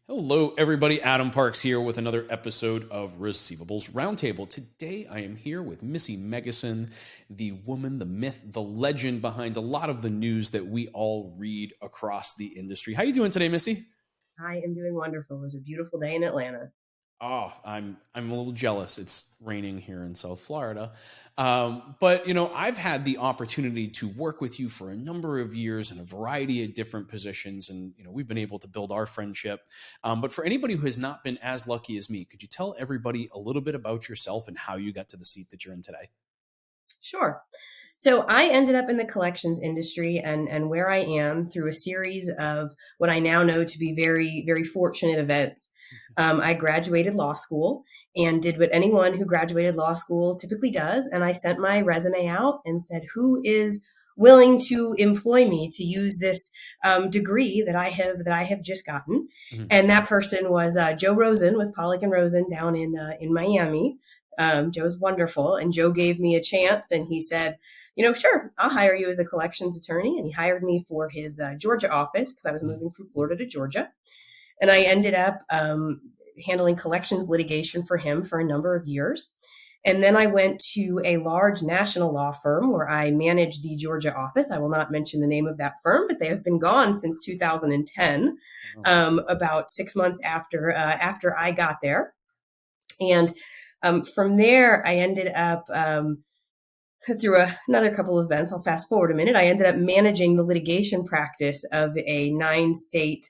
Hello, everybody. Adam Parks here with another episode of Receivables Roundtable. Today, I am here with Missy Meggison, the woman, the myth, the legend behind a lot of the news that we all read across the industry. How are you doing today, Missy? I am doing wonderful. It was a beautiful day in Atlanta. Oh, I'm a little jealous. It's raining here in South Florida. But, I've had the opportunity to work with you for a number of years in a variety of different positions. And, we've been able to build our friendship. But for anybody who has not been as lucky as me, could you tell everybody a little bit about yourself and how you got to the seat that you're in today? Sure. So I ended up in the collections industry and where I am through a series of what I now know to be very, very fortunate events. I graduated law school and did what anyone who graduated law school typically does. And I sent my resume out and said, who is willing to employ me to use this degree that I have just gotten? Mhm. And that person was Joe Rosen with Pollock and Rosen down in Miami. Joe's wonderful. And Joe gave me a chance and he said, sure, I'll hire you as a collections attorney. And he hired me for his Georgia office because I was moving from Florida to Georgia. And I ended up handling collections litigation for him for a number of years. And then I went to a large national law firm where I managed the Georgia office. I will not mention the name of that firm, but they have been gone since 2010, about 6 months after I got there. And from there, I ended up through another couple of events. I'll fast forward a minute. I ended up managing the litigation practice of a 9-state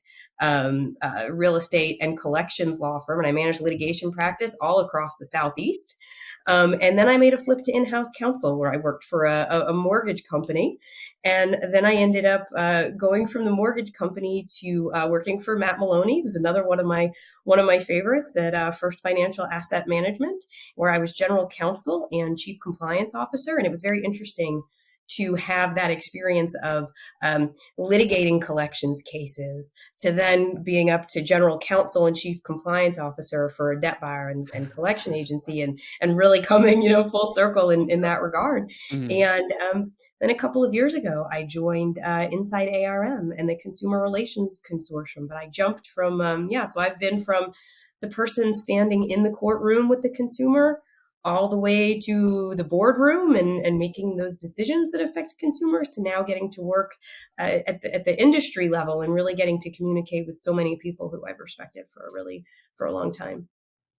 real estate and collections law firm, and I managed litigation practice all across the Southeast. And then I made a flip to in-house counsel where I worked for a mortgage company. And then I ended up going from the mortgage company to working for Matt Maloney, who's another one of my favorites at First Financial Asset Management, where I was general counsel and chief compliance officer. And it was very interesting to have that experience of litigating collections cases to then being up to general counsel and chief compliance officer for a debt buyer and collection agency and really coming, full circle in that regard. Mhm. And then a couple of years ago, I joined InsideARM and the Consumer Relations Consortium. But I jumped from, so I've been from the person standing in the courtroom with the consumer all the way to the boardroom and making those decisions that affect consumers to now getting to work at the industry level and really getting to communicate with so many people who I've respected for a long time.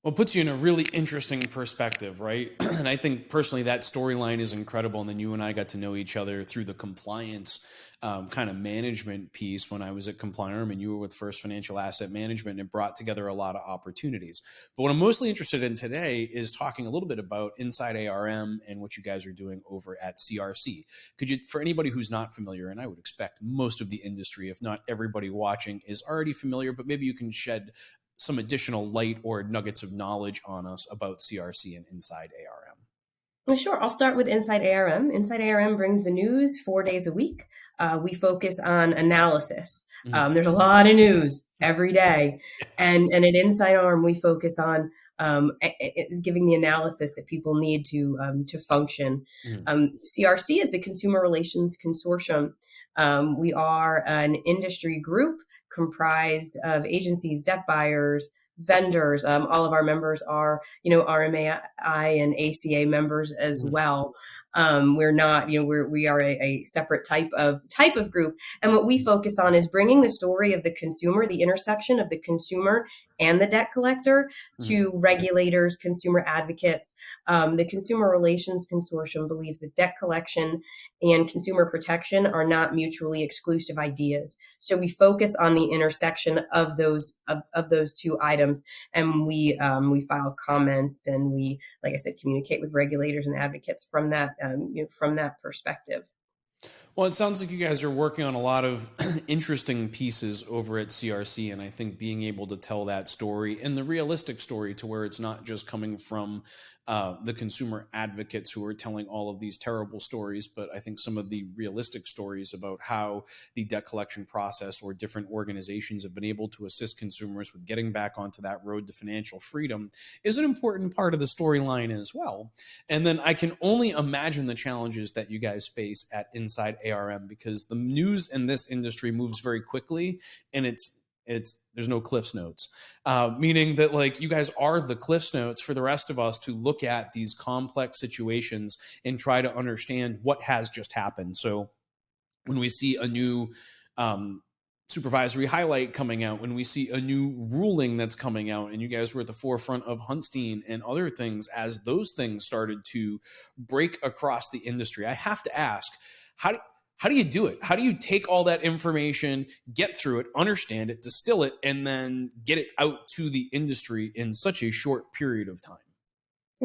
Well, it puts you in a really interesting perspective, right? And I think personally that storyline is incredible. And then you and I got to know each other through the compliance kind of management piece when I was at CompliARM and you were with First Financial Asset Management, and it brought together a lot of opportunities. But what I'm mostly interested in today is talking a little bit about InsideARM and what you guys are doing over at CRC. Could you, for anybody who's not familiar, and I would expect most of the industry, if not everybody watching, is already familiar, but maybe you can shed some additional light or nuggets of knowledge on us about CRC and InsideARM. Well, sure. I'll start with InsideARM. InsideARM brings the news 4 days a week. We focus on analysis. There's a lot of news every day. And at InsideARM, we focus on giving the analysis that people need to function. CRC is the Consumer Relations Consortium. We are an industry group comprised of agencies, debt buyers, vendors. All of our members are, RMAI and ACA members as well. We're not, we are a separate type of group. And what we focus on is bringing the story of the consumer, the intersection of the consumer and the debt collector to regulators, consumer advocates. The Consumer Relations Consortium believes that debt collection and consumer protection are not mutually exclusive ideas. So we focus on the intersection of those two items, and we file comments, and we, like I said, communicate with regulators and advocates from that perspective. Well, it sounds like you guys are working on a lot of interesting pieces over at CRC, and I think being able to tell that story and the realistic story to where it's not just coming from the consumer advocates who are telling all of these terrible stories, but I think some of the realistic stories about how the debt collection process or different organizations have been able to assist consumers with getting back onto that road to financial freedom is an important part of the storyline as well. And then I can only imagine the challenges that you guys face at InsideARM, because the news in this industry moves very quickly, and there's no Cliff's Notes, meaning that like you guys are the Cliff's Notes for the rest of us to look at these complex situations and try to understand what has just happened. So when we see a new supervisory highlight coming out, when we see a new ruling that's coming out, and you guys were at the forefront of Hunstein and other things as those things started to break across the industry, I have to ask, how do you do it? How do you take all that information, get through it, understand it, distill it, and then get it out to the industry in such a short period of time?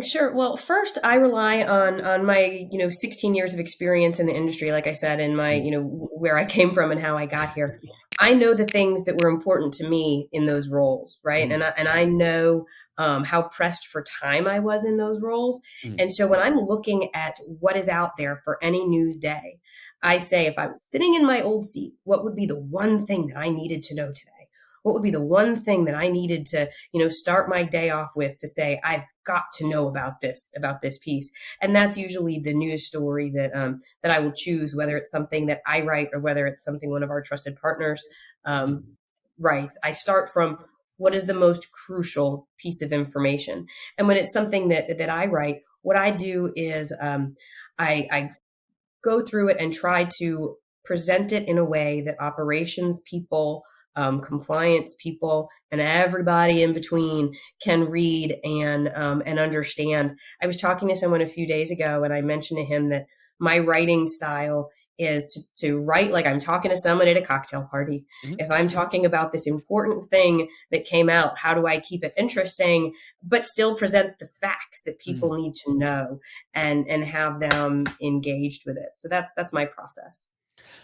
Sure. Well, first, I rely on my 16 years of experience in the industry, like I said, and my where I came from and how I got here. I know the things that were important to me in those roles, right? Mm, And I know how pressed for time I was in those roles. mm, And so when I'm looking at what is out there for any news day, I say, if I was sitting in my old seat, what would be the one thing that I needed to know today? What would be the one thing that I needed to, start my day off with to say, I've got to know about this piece. And that's usually the news story that I will choose, whether it's something that I write or whether it's something one of our trusted partners um, mm, writes. I start from what is the most crucial piece of information. And when it's something that I write, what I do is I go through it and try to present it in a way that operations people, compliance people, and everybody in between can read and understand. I was talking to someone a few days ago, and I mentioned to him that my writing style is to write like I'm talking to someone at a cocktail party. mm. If I'm talking about this important thing that came out, how do I keep it interesting, but still present the facts that people need to know and have them engaged with it? So that's my process.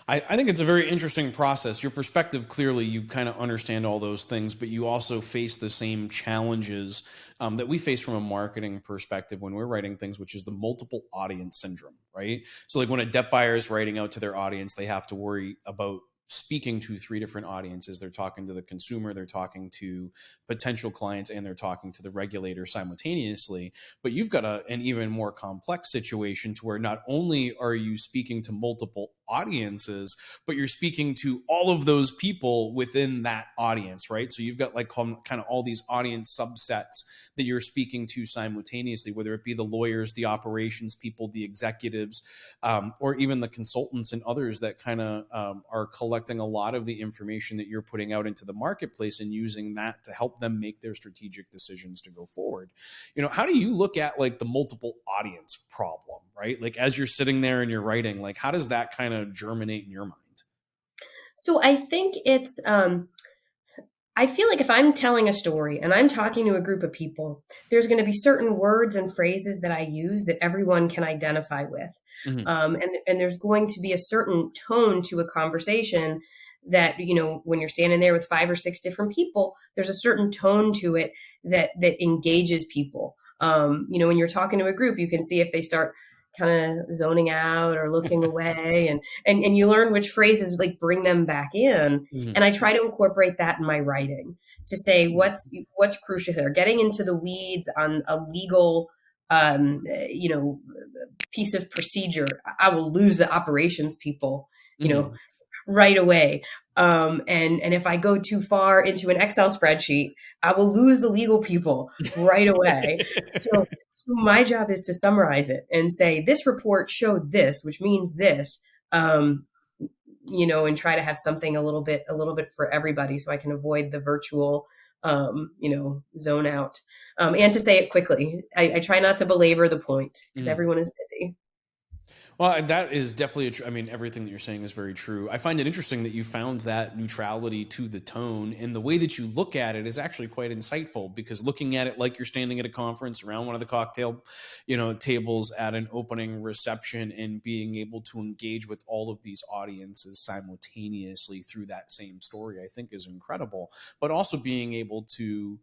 I think it's a very interesting process. Your perspective, clearly, you kind of understand all those things, but you also face the same challenges that we face from a marketing perspective when we're writing things, which is the multiple audience syndrome, right? So, like when a debt buyer is writing out to their audience, they have to worry about speaking to three different audiences. They're talking to the consumer, they're talking to potential clients, and they're talking to the regulator simultaneously. But you've got an even more complex situation to where not only are you speaking to multiple audiences, but you're speaking to all of those people within that audience, right? So you've got like kind of all these audience subsets that you're speaking to simultaneously, whether it be the lawyers, the operations people, the executives, or even the consultants and others that kind of are collecting a lot of the information that you're putting out into the marketplace and using that to help them make their strategic decisions to go forward. How do you look at like the multiple audience problem, right? Like as you're sitting there and you're writing, like how does that kind of germinate in your mind? So I think I feel like if I'm telling a story and I'm talking to a group of people, there's going to be certain words and phrases that I use that everyone can identify with. Mm-hmm. And there's going to be a certain tone to a conversation that, when you're standing there with 5 or 6 different people, there's a certain tone to it that engages people. When you're talking to a group, you can see if they start kind of zoning out or looking away, and you learn which phrases like bring them back in. Mm-hmm. And I try to incorporate that in my writing to say what's crucial here. Getting into the weeds on a legal, you know, piece of procedure, I will lose the operations people, Mm-hmm. right away. And if I go too far into an Excel spreadsheet, I will lose the legal people right away. So my job is to summarize it and say, this report showed this, which means this, and try to have something a little bit for everybody so I can avoid the virtual, zone out, and to say it quickly. I try not to belabor the point because everyone is busy. Well, that is definitely I mean, everything that you're saying is very true. I find it interesting that you found that neutrality to the tone, and the way that you look at it is actually quite insightful, because looking at it like you're standing at a conference around one of the cocktail, tables at an opening reception, and being able to engage with all of these audiences simultaneously through that same story, I think is incredible. But also being able to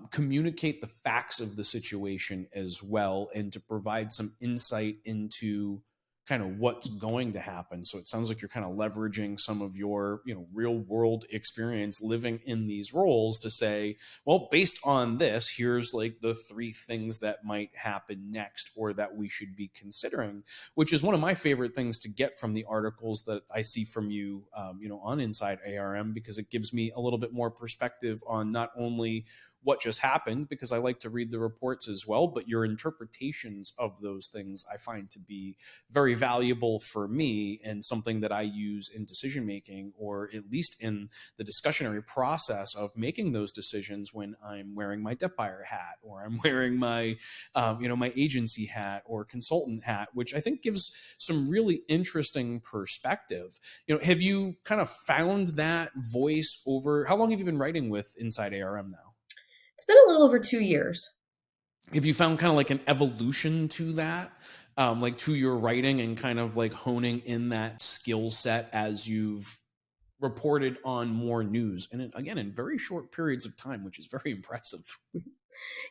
communicate the facts of the situation as well, and to provide some insight into kind of what's going to happen. So it sounds like you're kind of leveraging some of your, real world experience living in these roles to say, well, based on this, here's like the three things that might happen next, or that we should be considering, which is one of my favorite things to get from the articles that I see from you, on Inside ARM, because it gives me a little bit more perspective on not only what just happened, because I like to read the reports as well, but your interpretations of those things I find to be very valuable for me, and something that I use in decision making, or at least in the discussionary process of making those decisions when I'm wearing my debt buyer hat, or I'm wearing my, my agency hat or consultant hat, which I think gives some really interesting perspective. Have you kind of found that voice over, how long have you been writing with Inside ARM now? It's been a little over 2 years. Have you found kind of like an evolution to that, like to your writing, and kind of like honing in that skill set as you've reported on more news, and again, in very short periods of time, which is very impressive?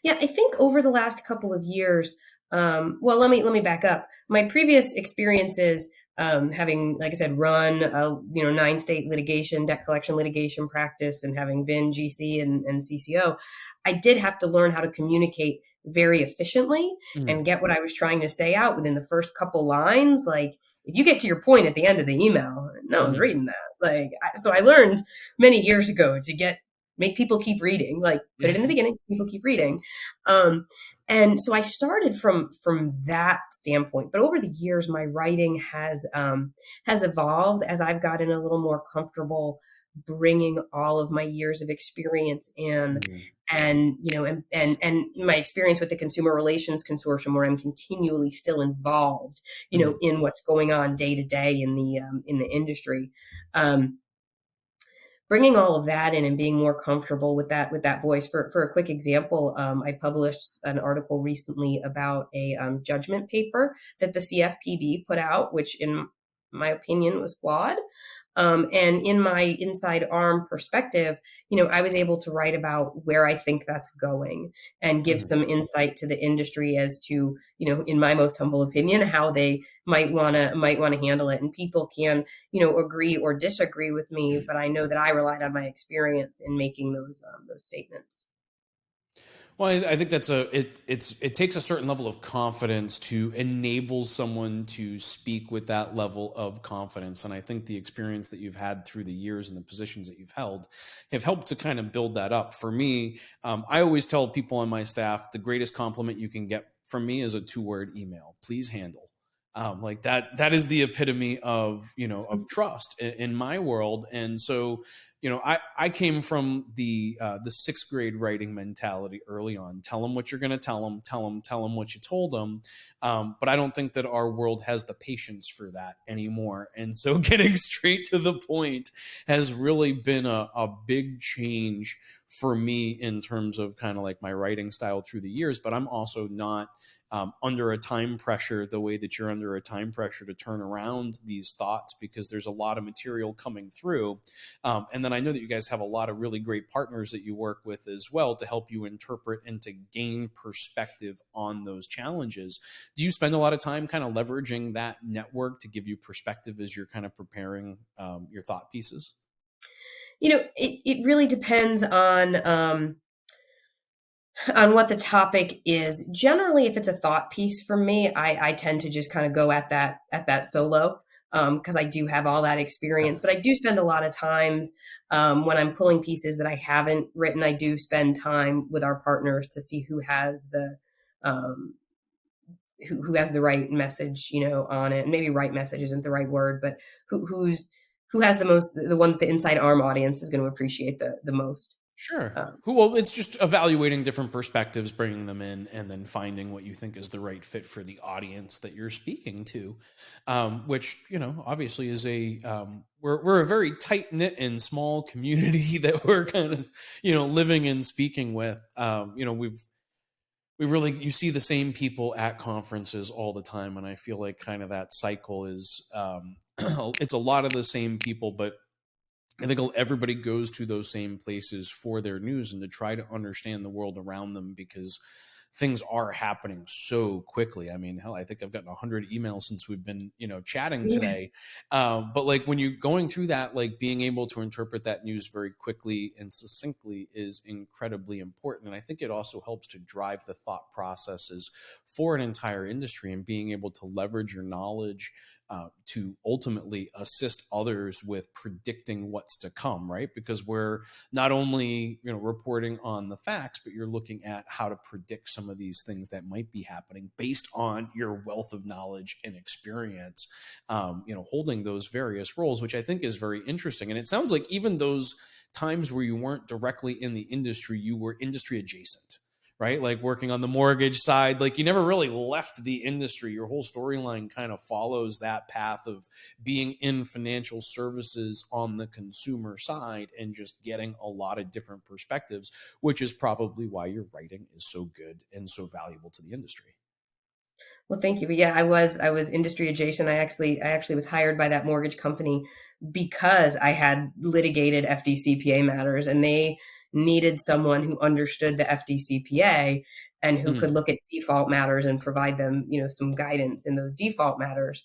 Yeah, I think over the last couple of years, well, let me back up. My previous experiences, having, like I said, run a 9-state litigation, debt collection litigation practice, and having been GC and CCO, I did have to learn how to communicate very efficiently Mhm. and get what I was trying to say out within the first couple lines. Like, if you get to your point at the end of the email, no one's Mhm. reading that. So I learned many years ago to make people keep reading, like put it in the beginning, people keep reading. Um, and so I started from that standpoint, but over the years, my writing has evolved as I've gotten a little more comfortable bringing all of my years of experience in, Mhm. and my experience with the Consumer Relations Consortium, where I'm continually still involved, Mhm. in what's going on day to day in the industry. Um, Bringing all of that in and being more comfortable with that voice. For a quick example, I published an article recently about a judgment paper that the CFPB put out, which in my opinion was flawed. And in my inside arm perspective, I was able to write about where I think that's going and give Mhm. some insight to the industry as to, in my most humble opinion, how they might want to handle it. And people can, agree or disagree with me, but I know that I relied on my experience in making those statements. Well, I think it takes a certain level of confidence to enable someone to speak with that level of confidence, and I think the experience that you've had through the years and the positions that you've held have helped to kind of build that up. For me, I always tell people on my staff the greatest compliment you can get from me is a two-word email: please handle. Like that is the epitome of of trust in my world. And so I came from the sixth grade writing mentality early on. Tell them what you're going to tell them. Tell them what you told them. But I don't think that our world has the patience for that anymore. And so getting straight to the point has really been a big change for me in terms of kind of like my writing style through the years. But I'm also not under a time pressure the way that you're under a time pressure to turn around these thoughts, because there's a lot of material coming through. And then I know that you guys have a lot of really great partners that you work with as well to help you interpret and to gain perspective on those challenges. Do you spend a lot of time kind of leveraging that network to give you perspective as you're kind of preparing your thought pieces? It really depends on what the topic is. Generally, if it's a thought piece for me, I tend to just kind of go at that solo, because I do have all that experience. But I do spend a lot of times, when I'm pulling pieces that I haven't written. I do spend time with our partners to see um, who has the right message, on it. And maybe right message isn't the right word, but who has the one that the inside arm audience is going to appreciate the most. Sure. Um, Well, it's just evaluating different perspectives, bringing them in, and then finding what you think is the right fit for the audience that you're speaking to, which, obviously is we're a very tight knit and small community that we're kind of, living and speaking with. We really, you see the same people at conferences all the time. And I feel like kind of that cycle is, it's a lot of the same people, but I think everybody goes to those same places for their news and to try to understand the world around them because things are happening so quickly. I mean, hell, I think I've gotten 100 emails since we've been, chatting yeah. today. But like when you're going through that, like being able to interpret that news very quickly and succinctly is incredibly important. And I think it also helps to drive the thought processes for an entire industry and being able to leverage your knowledge to ultimately assist others with predicting what's to come, right? Because we're not only reporting on the facts, but you're looking at how to predict some of these things that might be happening based on your wealth of knowledge and experience. Holding those various roles, which I think is very interesting. And it sounds like even those times where you weren't directly in the industry, you were industry adjacent, right? Like working on the mortgage side, like you never really left the industry. Your whole storyline kind of follows that path of being in financial services on the consumer side and just getting a lot of different perspectives, which is probably why your writing is so good and so valuable to the industry. Well, thank you. But yeah, I was industry adjacent. I actually was hired by that mortgage company because I had litigated FDCPA matters, and they needed someone who understood the FDCPA and who could Mhm. look at default matters and provide them, some guidance in those default matters.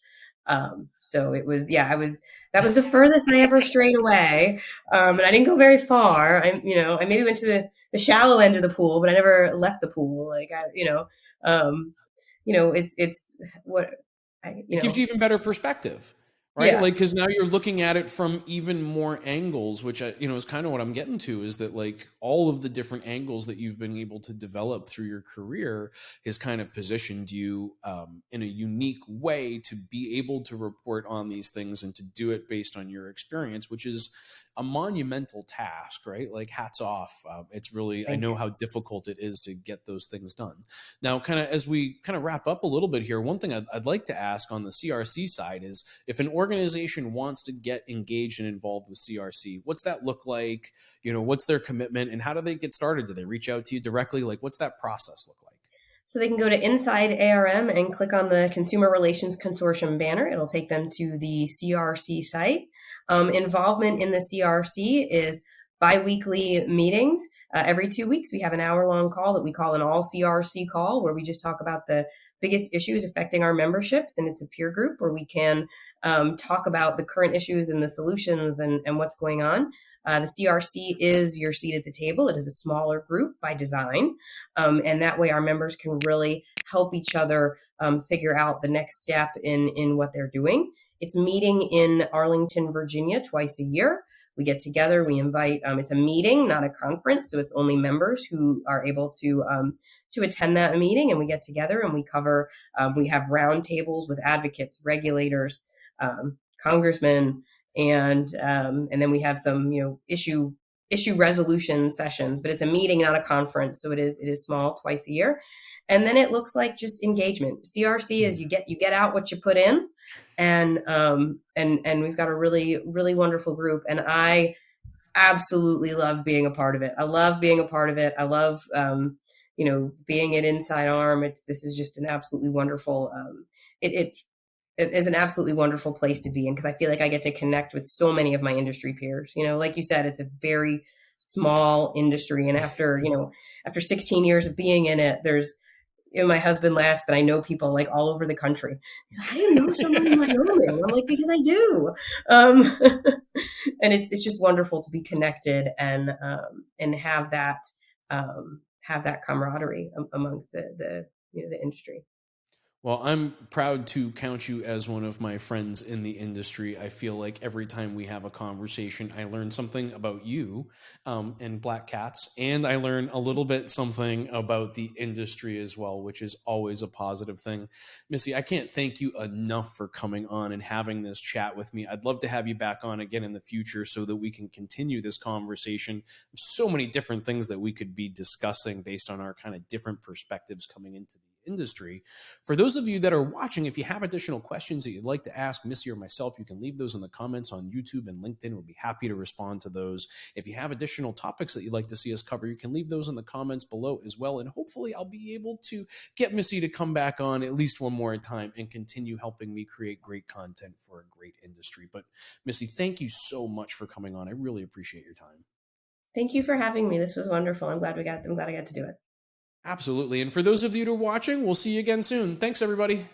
So it was, yeah, that was the furthest I ever strayed away. And I didn't go very far. I maybe went to the shallow end of the pool, but I never left the pool. Um, it's what I, It gives you even better perspective, right? yeah, Like, because now you're looking at it from even more angles, which is kind of what I'm getting to, is that like all of the different angles that you've been able to develop through your career has kind of positioned you in a unique way to be able to report on these things and to do it based on your experience, which is a monumental task, right? Like, hats off. It's really, I thank know you. how difficult it is to get those things done. Now, kind of as we kind of wrap up a little bit here, one thing I'd like to ask on the CRC side is if an organization wants to get engaged and involved with CRC, what's that look like? What's their commitment and how do they get started? Do they reach out to you directly? Like, what's that process look like? So they can go to InsideARM and click on the Consumer Relations Consortium banner. It'll take them to the CRC site. Involvement in the CRC is biweekly meetings. Every 2 weeks, we have an hour-long call that we call an all CRC call, where we just talk about the biggest issues affecting our memberships, and it's a peer group where we can talk about the current issues and the solutions and what's going on. The CRC is your seat at the table. It is a smaller group by design. And that way our members can really help each other figure out the next step in what they're doing. It's meeting in Arlington, Virginia twice a year. We get together, we invite, it's a meeting, not a conference. So it's only members who are able to attend that meeting, and we get together and we cover, we have roundtables with advocates, regulators, congressmen, and then we have some, issue resolution sessions, but it's a meeting, not a conference. So it is small, twice a year. And then it looks like just engagement. CRC is you get out what you put in, and we've got a really, really wonderful group. And I absolutely love being a part of it. I love being a part of it. I love being at InsideARM. This is just an absolutely wonderful it is an absolutely wonderful place to be in, because I feel like I get to connect with so many of my industry peers. Like you said, it's a very small industry. And after 16 years of being in it, my husband laughs that I know people like all over the country. He's like, "How do you know someone in Wyoming?" I'm like, "Because I do." Um, and it's just wonderful to be connected and have that camaraderie amongst the industry. Well, I'm proud to count you as one of my friends in the industry. I feel like every time we have a conversation, I learn something about you and black cats, and I learn a little bit something about the industry as well, which is always a positive thing. Missy, I can't thank you enough for coming on and having this chat with me. I'd love to have you back on again in the future so that we can continue this conversation. There's so many different things that we could be discussing based on our kind of different perspectives coming into the industry. For those of you that are watching, if you have additional questions that you'd like to ask Missy or myself, you can leave those in the comments on YouTube and LinkedIn. We'll be happy to respond to those. If you have additional topics that you'd like to see us cover, you can leave those in the comments below as well. And hopefully I'll be able to get Missy to come back on at least one more time and continue helping me create great content for a great industry. But Missy, thank you so much for coming on. I really appreciate your time. Thank you for having me. This was wonderful. I'm glad I got to do it. Absolutely. And for those of you that are watching, we'll see you again soon. Thanks, everybody.